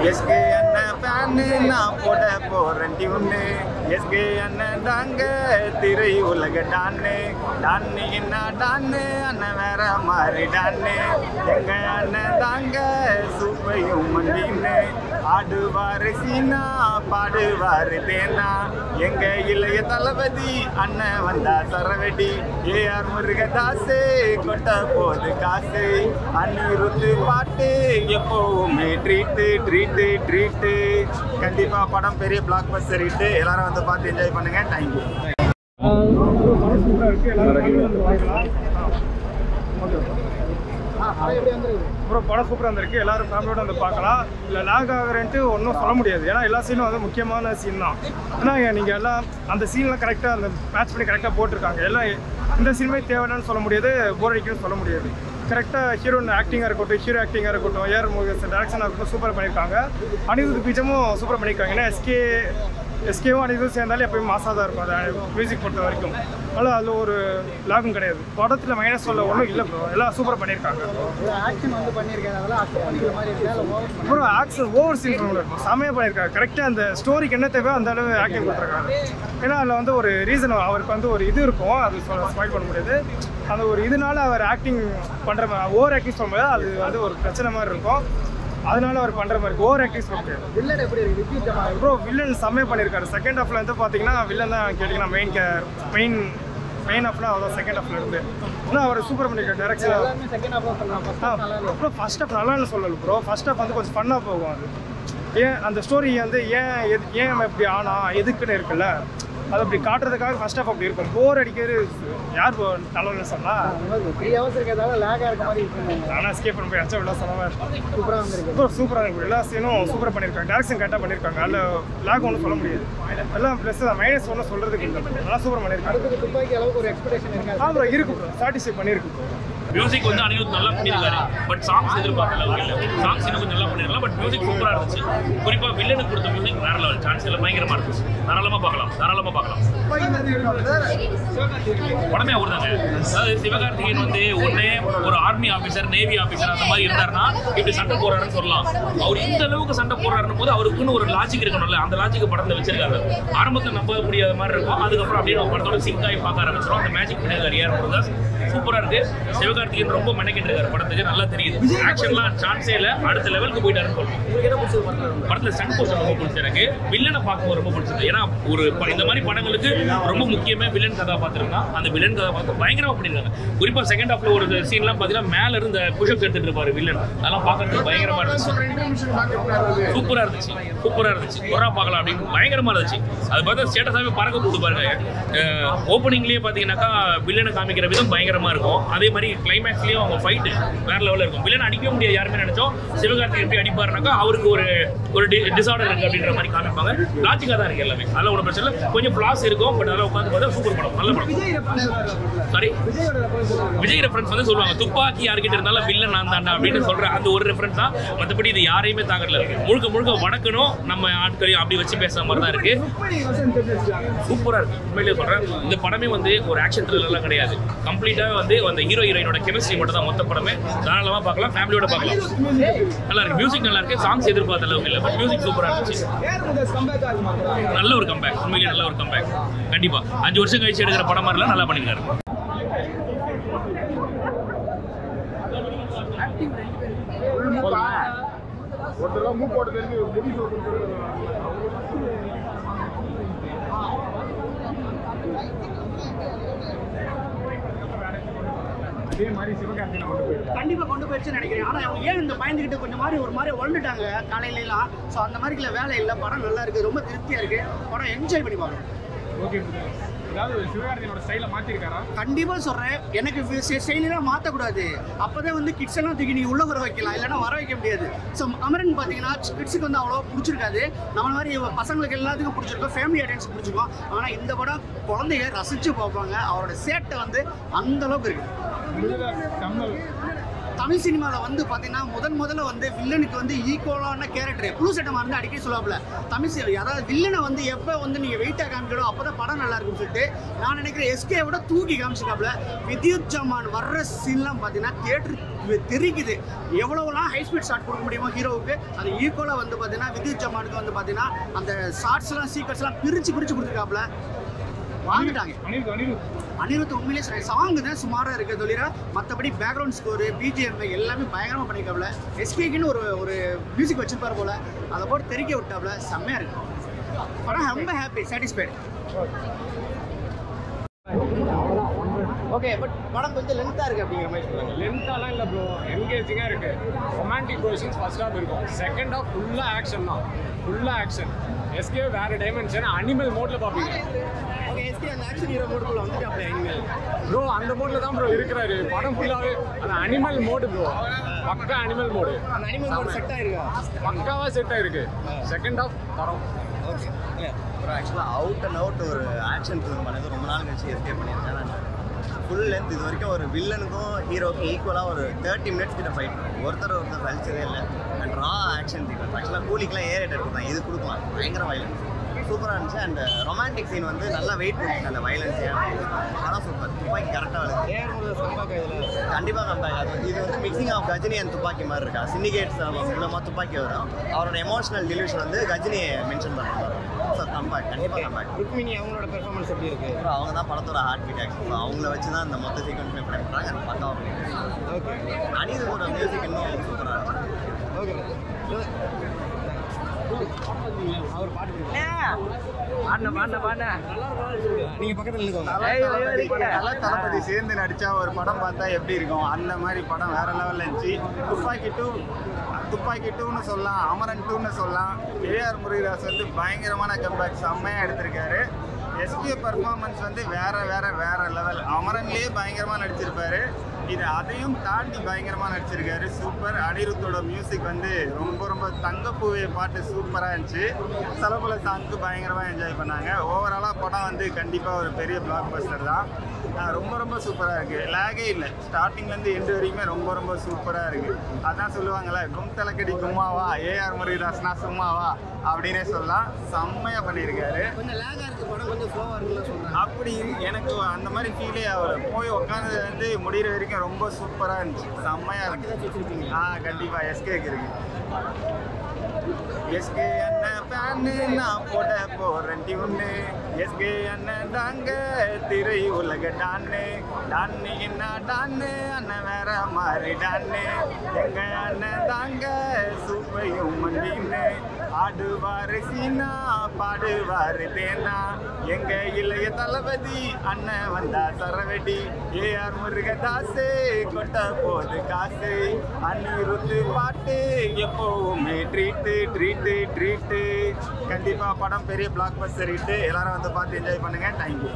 SK அண்ணன் fan நான் போட போறேன் டியூனு. எஸ்கே அண்ணன் தாங்க திரை உலக டான்னு. டான்னு என்ன டான்னு அண்ணன் வேற மாதிரி டான்னு. எங்க அண்ணன் தாங்க சூப்பையும் மண்டின்னு. ஆடுவாரு சீனா பாடுவாரு தேனா. எங்க இளைய தளபதி அண்ணன் வந்தா சரவெடி. ஏஆர் முருகதாசு கொட்ட போது காசு. அனிருத்து பாட்டு எப்பவுமே ட்ரீட்டு ட்ரீட்டு ட்ரீட்டு. கண்டிப்பா படம் பெரிய பிளாக் பஸ்டர் ஹிட். எல்லாரும் வந்து பார்த்து என்ஜாய் பண்ணுங்க. தேங்க்யூ. அப்புறம் படம் சூப்பராக இருந்திருக்கு. எல்லாரும் ஃபேமிலியோட வந்து பார்க்கலாம். இல்லை லாக் ஆகிறேன்ட்டு ஒன்றும் சொல்ல முடியாது. ஏன்னா எல்லா சீனும் வந்து முக்கியமான சீன் தான். ஏன்னா நீங்கள் எல்லாம் அந்த சீன்லாம் கரெக்டாக அந்த மேட்ச் பண்ணி கரெக்டாக போட்டிருக்காங்க. எல்லாம் இந்த சீனுமே தேவைன்னு சொல்ல முடியாது, போர் அடிக்குன்னு சொல்ல முடியாது. கரெக்டாக ஹீரோயின் ஆக்டிங்காக இருக்கட்டும், ஹீரோ ஆக்டிங்காக இருக்கட்டும், ஏஆர் முருகதாஸ் டேரக்ஷனாக இருக்கட்டும் சூப்பராக பண்ணியிருக்காங்க. அனிருத் பீஜமும் சூப்பராக பண்ணியிருக்காங்க. ஏன்னா எஸ்கேவும் அனிருத்தும் சேர்ந்தாலே எப்பயும் மாசாக தான் இருக்கும். அது மியூசிக் பொறுத்த வரைக்கும் அதனால் அதில் ஒரு லாகும் கிடையாது. படத்தில் மைனஸ் சொல்ல ஒன்றும் இல்லை ப்ரோ. எல்லாம் சூப்பராக பண்ணியிருக்காங்க. அப்புறம் ஆக்ஷன் ஓவர் சீன் இருக்கும், செம்மையாக பண்ணியிருக்காங்க. கரெக்டாக அந்த ஸ்டோரிக்கு என்ன தேவையோ அந்த அளவு ஆக்டிங் கொடுத்துருக்காங்க. ஏன்னா அதில் வந்து ஒரு ரீசன் அவருக்கு வந்து ஒரு இது இருக்கும், அது ஸ்பாயில் பண்ண முடியாது. அந்த ஒரு இதனால அவர் ஆக்டிங் பண்ணுற மாதிரி ஓவர் ஆக்டிங் சொல்லும்போது அது வந்து ஒரு பிரச்சனை மாதிரி இருக்கும். அதனால அவர் பண்ணுற மாதிரி ஓவர் ஆக்டிங் சொல்ல முடியாது. வில்லன் எப்படி இருக்கு ப்ரோ? வில்லன் செம்மையாக பண்ணியிருக்காரு. செகண்ட் ஹாஃப்ல வந்து பார்த்தீங்கன்னா வில்லன் தான் கேட்டிங்கன்னா மெயின் ஹாஃப்னா அவ்வளோ செகண்ட் ஹாஃப்ல இருந்து இன்னும் அவர் சூப்பர் பண்ணியிருக்காரு டேரக்ஷன். அப்புறம் ஃபர்ஸ்ட் ஹாஃப் நல்லா சொல்லல ப்ரோ. ஃபர்ஸ்ட் ஹாஃப் வந்து கொஞ்சம் ஃபன்னாக போகும். அது ஏன் அந்த ஸ்டோரி வந்து ஏன் இப்படி ஆனா எதுக்குன்னு இருக்குல்ல, அது அப்படி காட்டுறதுக்காக ஃபர்ஸ்ட் ஹாஃப் அப்படி இருக்கும். போர் அடிக்கிறது யார் நல்ல சொன்னா 3 hours இருக்கிறதால லேக் ஆகிற மாதிரி இருக்கு. ஆனால் ஸ்கேப் பண்ண போய் அச்சா விட சொன்னவன் சூப்பராக வந்துருக்கு. சூப்பராக இருக்கு. எல்லா சீனும் சூப்பராக பண்ணியிருக்காங்க. டேரக்ஷன் கரெக்டாக பண்ணியிருக்காங்க. அதில் லேக் ஒன்றும் சொல்ல முடியாது. எல்லாம் ப்ளஸ் தான், மைனஸ் ஒன்றும் சொல்கிறதுக்கு இல்லை. நல்லா சூப்பராக பண்ணியிருக்காங்க. துப்பாக்கி அளவுக்கு ஒரு எக்ஸ்பெக்டேஷன் இருக்கு. ப்ரோ இருக்கு ப்ரோ, சாட்டிஸ்ஃபை பண்ணியிருக்கு ப்ரோ. மியூசிக் வந்து அனிருத் நல்லா பண்ணியிருக்காரு. பட் சாங்ஸ் எதிர்பார்க்கல. சாங்ஸ் இன்னும் கொஞ்சம் நல்லா பண்ணிருக்கலாம். பட் மியூசிக் சூப்பராக இருந்துச்சு. குறிப்பாக வில்லனுக்கு கொடுத்த மியூசிக் வேற லெவல். சான்ஸ் எல்லாம் பயங்கரமாக இருந்துச்சு. தாராளமாக பார்க்கலாம். படமே அவர்தாங்க. அதாவது சிவகார்த்திகேயன் வந்து ஒன்னே ஒரு ஆர்மி ஆஃபீஸர், நேவி ஆஃபீஸர் அந்த மாதிரி இருந்தாருன்னா இப்படி சண்டை போடுறாருன்னு சொல்லலாம். அவர் இந்த அளவுக்கு சண்டை போடுறாருன்னு போது அவருக்குன்னு ஒரு லாஜிக் இருக்கணும்ல. அந்த லாஜிக் படத்தில் வச்சிருக்காரு. ஆரம்பத்தில் நம்ப முடியாத மாதிரி இருக்கும். அதுக்கப்புறம் அப்படியே நம்ம படத்தோட சிங்க் ஆகி பார்க்க ஆரம்பிச்சிடும். அந்த மேஜிக் பண்ணியிருக்காரு ஏஆர் முருகதாஸ். சூப்பராக இருக்கு. சிவகார்த்திகேயன் ரொம்ப மெனக்கிட்டு இருக்காரு படத்துக்கு. நல்லா தெரியுது. ஆக்ஷன்லாம் சான்ஸே இல்லை. அடுத்த லெவலுக்கு போயிட்டாருன்னு சொல்லணும். படத்தில் சன் போஸ்டர் ரொம்ப பிடிச்சது எனக்கு. வில்லனை பார்க்கும்போது ரொம்ப பிடிச்சது. ஏன்னா ஒரு இந்த மாதிரி படங்களுக்கு ரொம்ப முக்கியமே வில்லன் கதாபாத்திரம் தான். அந்த வில்லன் கதாபாத்திரம் பயங்கரமாக பண்ணியிருக்காங்க. குறிப்பாக செகண்ட் ஹாஃப்ல ஒரு சீன்லாம் பார்த்தீங்கன்னா மேல இருந்து புஷ்அப்ஸ் எடுத்துட்டு இருப்பாரு வில்லன். அதெல்லாம் பார்க்கறதுக்கு பயங்கரமா இருந்துச்சு. சூப்பராக இருந்துச்சு. ஒரா பார்க்கலாம் அப்படின்னு பயங்கரமா இருந்துச்சு. அது பார்த்தா ஸ்டேட்டஸாகவே பறக்க போட்டு பாருங்க. ஓப்பனிங்லேயே பார்த்தீங்கன்னாக்கா வில்லனை காமிக்கிற விதம் பயங்கரமா இருக்கும். அதே மாதிரி கிளைமேக்ஸ்லயும் அவங்க ஃபைட் வேற லெவலில் இருக்கும். வில்லன் அடிக்கவே முடியாது யாருமே நினைச்சோம். சிவகார்த்திகேயன் எப்படி அடிப்பாருனாக்கா அவருக்கு ஒரு டிசார்டர் இருக்கு அப்படின்ற மாதிரி காமிப்பாங்க. லாஜிக்காக தான் இருக்கு எல்லாமே. அதெல்லாம் ஒரு பிரச்சனை இல்லை. கொஞ்சம் ஃபிளாஸ் இருக்கும். பட் அதெல்லாம் உட்காந்து பார்த்தா சூப்பர் படம், நல்ல படம். சாரி, விஜய் ரெஃபரன்ஸ் வந்து சொல்லுவாங்க. துப்பாக்கி யார்கிட்ட இருந்தாலும் வில்லன் நான் தாண்டா அப்படின்னு சொல்ற அந்த ஒரு ரெஃபரன்ஸ் தான். மற்றபடி இது யாரையுமே தாக்கல. முழுக்க வடக்கணும் நம்ம ஆட்களையும் அப்படி வச்சு பேசுற மாதிரி தான் இருக்கு. சூப்பரா இருக்கு. உண்மையிலேயே சொல்றேன். இந்த படமே வந்து ஒரு ஆக்ஷன் த்ரில்லர்லாம் கிடையாது. கம்ப்ளீட்டாக வந்து அந்த ஹீரோயினோட கெமிஸ்ட்ரி மட்டும் தான் மொத்த படமே. தாராளமாக பார்க்கலாம், ஃபேமிலியோட பார்க்கலாம். நல்லா இருக்கு. மியூசிக் நல்லா இருக்கு. சாங்ஸ் எதிர்பார்த்த அளவுக்கு இல்லை. பட் மியூசிக் சூப்பராக இருந்துச்சு. நல்ல ஒரு கம்பேக். உண்மையிலேயே நல்ல ஒரு கம்பேக். கண்டிப்பா 5 வருஷம் கழிச்சு எடுக்கிற படம் மாதிரிலாம் நல்லா பண்ணிருக்காரு. கண்டிப்பா கொண்டு போயிடுச்சு நினைக்கிறேன். ஆனா அவங்க ஏன் இந்த பயந்துகிட்டு கொஞ்சம் மாதிரி ஒரு மாதிரி உழந்துட்டாங்க காலையில எல்லாம். ஸோ அந்த மாதிரி வேலை இல்லை. படம் நல்லா இருக்கு. ரொம்ப திருப்தியா இருக்கு. படம் என்ஜாய் பண்ணி பார்க்கலாம். ஓகே. அதாவது சிவகார்த்திகேயனோட ஸ்டைலை மாற்றிருக்காரா? கண்டிப்பாக சொல்கிறேன். எனக்கு ஸ்டைலாம் மாற்றக்கூடாது. அப்போ தான் வந்து கிட்ஸ் எல்லாம் தூக்கி நீங்கள் உள்ளே வர வைக்கலாம், இல்லைன்னா வர வைக்க முடியாது. ஸோ அமரன் பார்த்தீங்கன்னா கிட்ஸுக்கு வந்து அவ்வளோ பிடிச்சிருக்காது. நம்ம மாதிரி பசங்களுக்கு எல்லாத்துக்கும் பிடிச்சிருக்கோம், ஃபேமிலி ஆடியன்ஸ் பிடிச்சிருக்கோம். ஆனால் இந்த படம் குழந்தைய ரசித்து பார்ப்பாங்க. அவரோட சேட்டை வந்து அந்த அளவுக்கு இருக்கு. தமிழ் சினிமாவில் வந்து பார்த்தீங்கன்னா முதல்ல வந்து வில்லனுக்கு வந்து ஈக்குவலான கேரக்டர் புழு சட்டமாக இருந்து அடிக்கடி சொல்லுவாப்புல தமிழ் சினிமா. அதாவது வில்லனை வந்து எப்போ வந்து நீங்கள் வெயிட்டாக காமிக்கணும் அப்போ தான் படம் நல்லா இருக்கும்னு சொல்லிட்டு நான் நினைக்கிறேன் எஸ்கே விட தூக்கி காமிச்சிருக்காப்புல. வித்யுத் ஜமான் வர்ற சீன்லாம் பார்த்தீங்கன்னா தியேட்டர் தெரிக்குது. எவ்வளோலாம் ஹை ஸ்பீட் ஷாட் கொடுக்க முடியுமோ ஹீரோவுக்கு அது ஈக்குவலாக வந்து பார்த்தீங்கன்னா வித்யுத் ஜமானுக்கு வந்து பார்த்தீங்கன்னா அந்த ஷார்ட்ஸ்லாம் சீக்வன்ஸ்லாம் பிரித்து கொடுத்துருக்காப்புல. வாங்கிட்டாங்க. அனிருத் உண்மையிலே சாங் தான் சுமாராக இருக்குது தொழிலா, மற்றபடி பேக்ரவுண்ட் ஸ்கோரு பிஜிஎம் எல்லாமே பயங்கரமாக பண்ணியிருக்காப்புல. எஸ்கேக்குன்னு ஒரு மியூசிக் வச்சிருப்பார் போல், அதை போட்டு தெறிக்க விட்டாப்புல. செம்மையாக இருக்கு படம். ரொம்ப ஹாப்பி, சாட்டிஸ்ஃபைடு. ஓகே, பட் படம் கொஞ்சம் லென்த்தாக இருக்குது அப்படிங்கிற மாதிரி சொல்லுவாங்க. லென்த்தாலாம் இல்லை ப்ரோ, என்கேஜிங்காக இருக்குது. ரொமான்டிக் பொசிஷன்ஸ் ஃபர்ஸ்ட் ஹாஃப் இருக்கும், செகண்ட் ஹாஃப் ஃபுல்லாக ஆக்ஷன் தான். ஃபுல்லாக ஆக்ஷன். எஸ்கே வேறு டைமென்ஷன், அனிமல் மோடில் பார்ப்பீங்க. ஓகே, எஸ்கே அந்த ஆக்ஷன் ஹீரோ மோடுக்குள்ள வந்துட்டு அப்படியே அனிமல் ப்ரோ அந்த மோடில் தான் ப்ரோ இருக்கிறாரு. படம் ஃபுல்லாகவே அந்த அனிமல் மோடு ப்ரோ, பக்கா அனிமல் மோடு. அந்த அனிமல் மோடு செட் ஆயிருக்கா? பக்காவாக செட் ஆயிருக்கு. செகண்ட் ஹாஃப் தரம். ஓகே, அப்புறம் ஆக்சுவலாக அவுட் அண்ட் அவுட் ஒரு ஆக்ஷன் ஃபிலிம் பண்ணது ரொம்ப நாள் கழிச்சு எஸ்கே பண்ணியிருக்கேன். நான் ஃபுல் லென்த் இது வரைக்கும் ஒரு வில்லனுக்கும் ஹீரோக்கும் ஈக்குவலாக ஒரு 30 மினிட்ஸ் கிட்ட ஃபைட் ஒருத்தர் சலிச்சதே இல்லை. அண்ட் ரா ஆக்ஷன் சீக்வன்ஸ் ஆக்சுவலாக கூலிக்கெலாம் ஏறிட்டு கொடுத்தேன், இது கொடுக்கலாம். பயங்கர வயலன்ஸ் சூப்பராக இருந்துச்சு. அண்ட் ரொமான்டிக் சீன் வந்து நல்லா வெயிட் பண்ணிச்சு அந்த வயலன்ஸே. ஆனால் சூப்பர், துப்பாக்கி கரெக்டாக வருது. கண்டிப்பாக கம்பேக். அது இது வந்து மிக்சிங் ஆஃப் கஜினி அண்ட் துப்பாக்கி மாதிரி இருக்கா. சிண்டிகேட்ஸ் மூலமாக துப்பாக்கி வரும். அவரோட எமோஷனல் டிலூஷன் வந்து கஜினியை மென்ஷன் பண்ணுறாரு. ஸோ கம்பேக், கண்டிப்பாக கம்பேக். ருக்மிணி அவங்களோட பெர்ஃபார்மன்ஸ் எப்படி இருக்கு? அப்புறம் அவங்க தான் படத்தோட ஹார்ட் பீட் ஆக்சுவல். அவங்கள வச்சு தான் இந்த மொத்த சீக்வன்ஸுமே ப்ளே பண்ணுறாங்க. அந்த பக்காவாக பண்ணியிருக்காங்க. ஓகே, அனிருத்தோட மியூசிக் இன்னும் சூப்பராக இருந்துச்சு. ஓகே. அவர் பாட்டு நீங்க பக்கத்துல இருக்கோங்க. தளபதி சேர்ந்து நடிச்சா ஒரு படம் பார்த்தா எப்படி இருக்கும், அந்த மாதிரி படம் வேற லெவல்ல இருந்துச்சு. துப்பாக்கி 2ன்னு சொல்லலாம், அமரன் 2ன்னு சொல்லலாம். ஏஆர் முருகதாஸ் வந்து பயங்கரமான கம்பேக் செம்மையாக எடுத்திருக்காரு. எஸ்கே பர்ஃபார்மன்ஸ் வந்து வேற லெவல். அமரன்லேயே பயங்கரமாக நடிச்சிருப்பாரு, இது அதையும் தாண்டி பயங்கரமாக நடிச்சிருக்காரு. சூப்பர். அனிருத்தோட மியூசிக் வந்து ரொம்ப தங்கப்பூவே பாட்டு சூப்பராக இருந்துச்சு. சிலபல சாங்க்கு பயங்கரமாக என்ஜாய் பண்ணாங்க. ஓவராலாக படம் வந்து கண்டிப்பாக ஒரு பெரிய பிளாக் பஸ்டர் தான். ரொம்ப சூப்பராக இருக்குது. லேகே இல்லை, ஸ்டார்டிங்லேருந்து எண்டு வரைக்குமே ரொம்ப சூப்பராக இருக்குது. அதான் சொல்லுவாங்கள்ல, கும் தலைக்கடி கும்மாவா, ஏஆர் முருகதாஸ்னா சும்மாவா அப்படின்னே சொல்லலாம். செம்மையாக பண்ணியிருக்காரு. கொஞ்சம் லேகா இருக்கு படம், கொஞ்சம் ஸ்லோவா இருக்குன்னு சொல்றாங்க. அப்படி எனக்கு அந்த மாதிரி ஃபீலே ஆகல. போய் உட்காந்து வந்து முடிகிற வரைக்கும் ரொம்ப சூப்பராக இருந்துச்சு, செம்மையாக இருந்துச்சு. கண்டிப்பாக எஸ்கேக்கு இருக்கு. எஸ்கே அண்ணன் பேனு நான் போட போறேன் டியூன்னு. எஸ்கே அண்ணன் தாங்க திரை உலக டான்னு. டான்னு என்ன டான்னு, அண்ணன் வேற மாதிரி டான்னு. எங்க அண்ணன் தாங்க சூப்பையும் மண்டின்னு. ஆடுவாரு சீனா, பாடுவாரு தேனா. எங்க இளைய தளபதி அண்ணன் வந்தா சரவெடி. ஏஆர் முருகதாசு கொட்ட போது காசு. அனிருத்து பாட்டு எப்பவுமே ட்ரீட்டு. கண்டிப்பா படம் பெரிய பிளாக் பஸ்டர் ஹிட். எல்லாரும் வந்து பார்த்து என்ஜாய் பண்ணுங்க. தேங்க்யூ.